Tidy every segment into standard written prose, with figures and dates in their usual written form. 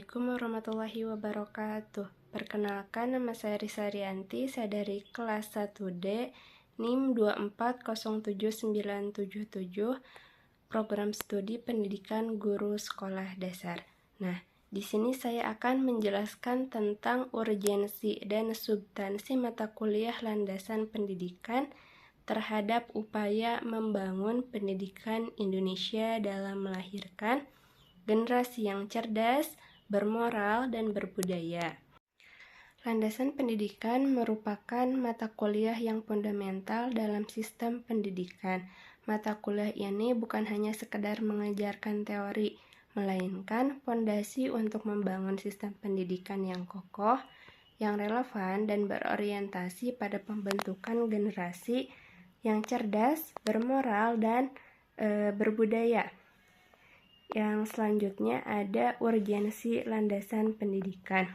Assalamualaikum warahmatullahi wabarakatuh. Perkenalkan, nama saya Risa Rianti, saya dari kelas 1D, NIM 2407977, Program Studi Pendidikan Guru Sekolah Dasar. Nah, di sini saya akan menjelaskan tentang urgensi dan substansi mata kuliah landasan pendidikan terhadap upaya membangun pendidikan Indonesia dalam melahirkan generasi yang cerdas, bermoral, dan berbudaya. Landasan pendidikan merupakan mata kuliah yang fundamental dalam sistem pendidikan. Mata kuliah ini bukan hanya sekedar mengajarkan teori, melainkan fondasi untuk membangun sistem pendidikan yang kokoh, yang relevan, dan berorientasi pada pembentukan generasi yang cerdas, bermoral, dan berbudaya. Yang selanjutnya ada urgensi landasan pendidikan.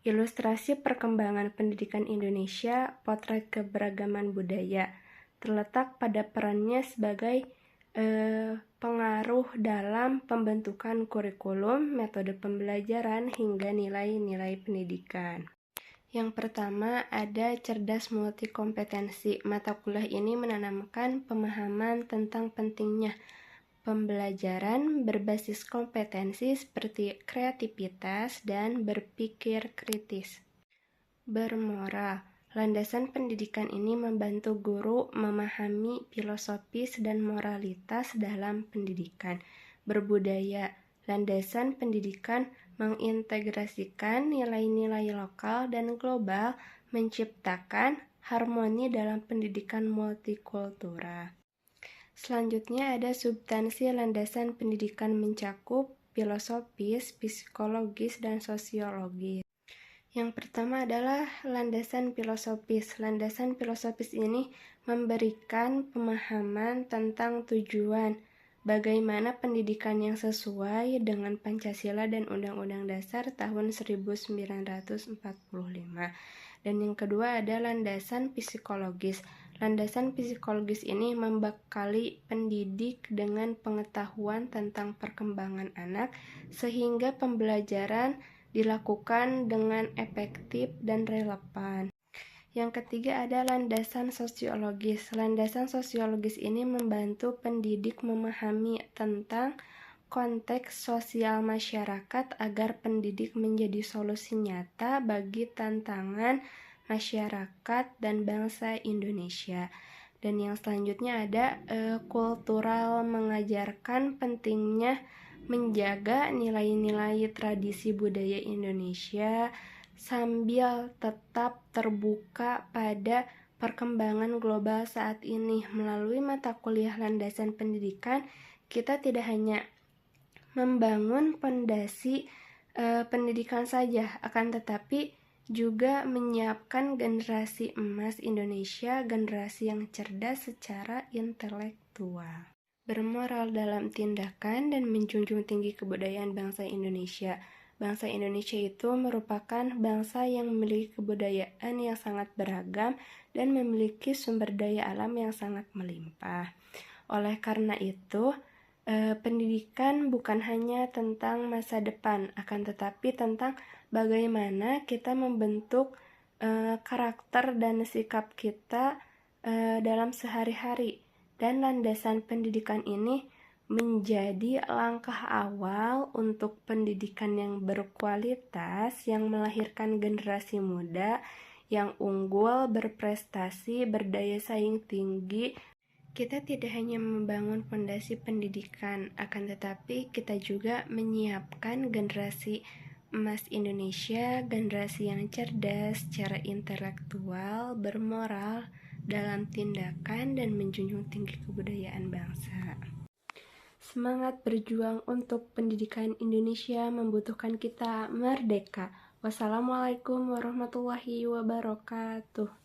Ilustrasi perkembangan pendidikan Indonesia, potret keberagaman budaya, terletak pada perannya sebagai pengaruh dalam pembentukan kurikulum, metode pembelajaran, hingga nilai-nilai pendidikan. Yang pertama ada cerdas multikompetensi. Mata kuliah ini menanamkan pemahaman tentang pentingnya pembelajaran berbasis kompetensi seperti kreativitas dan berpikir kritis. Bermoral. Landasan pendidikan ini membantu guru memahami filosofis dan moralitas dalam pendidikan. Berbudaya. Landasan pendidikan mengintegrasikan nilai-nilai lokal dan global, menciptakan harmoni dalam pendidikan multikultural. Selanjutnya ada substansi landasan pendidikan mencakup filosofis, psikologis, dan sosiologis. Yang pertama adalah landasan filosofis. Landasan filosofis ini memberikan pemahaman tentang tujuan, bagaimana pendidikan yang sesuai dengan Pancasila dan Undang-Undang Dasar tahun 1945. Dan yang kedua ada landasan psikologis. Landasan psikologis ini membekali pendidik dengan pengetahuan tentang perkembangan anak sehingga pembelajaran dilakukan dengan efektif dan relevan. Yang ketiga ada landasan sosiologis. Landasan sosiologis ini membantu pendidik memahami tentang konteks sosial masyarakat agar pendidik menjadi solusi nyata bagi tantangan masyarakat dan bangsa Indonesia. Dan yang selanjutnya ada kultural, mengajarkan pentingnya menjaga nilai-nilai tradisi budaya Indonesia sambil tetap terbuka pada perkembangan global saat ini. Melalui mata kuliah landasan pendidikan, kita tidak hanya membangun fondasi pendidikan saja, akan tetapi juga menyiapkan generasi emas Indonesia, generasi yang cerdas secara intelektual, bermoral dalam tindakan, dan menjunjung tinggi kebudayaan bangsa Indonesia. Bangsa Indonesia itu merupakan bangsa yang memiliki kebudayaan yang sangat beragam dan memiliki sumber daya alam yang sangat melimpah. Oleh karena itu, pendidikan bukan hanya tentang masa depan, akan tetapi tentang bagaimana kita membentuk karakter dan sikap kita dalam sehari-hari. Dan landasan pendidikan ini menjadi langkah awal untuk pendidikan yang berkualitas, yang melahirkan generasi muda yang unggul, berprestasi, berdaya saing tinggi. Kita tidak hanya membangun fondasi pendidikan, akan tetapi kita juga menyiapkan generasi emas Indonesia, generasi yang cerdas secara intelektual, bermoral dalam tindakan, dan menjunjung tinggi kebudayaan bangsa. Semangat berjuang untuk pendidikan Indonesia membutuhkan kita merdeka. Wassalamualaikum warahmatullahi wabarakatuh.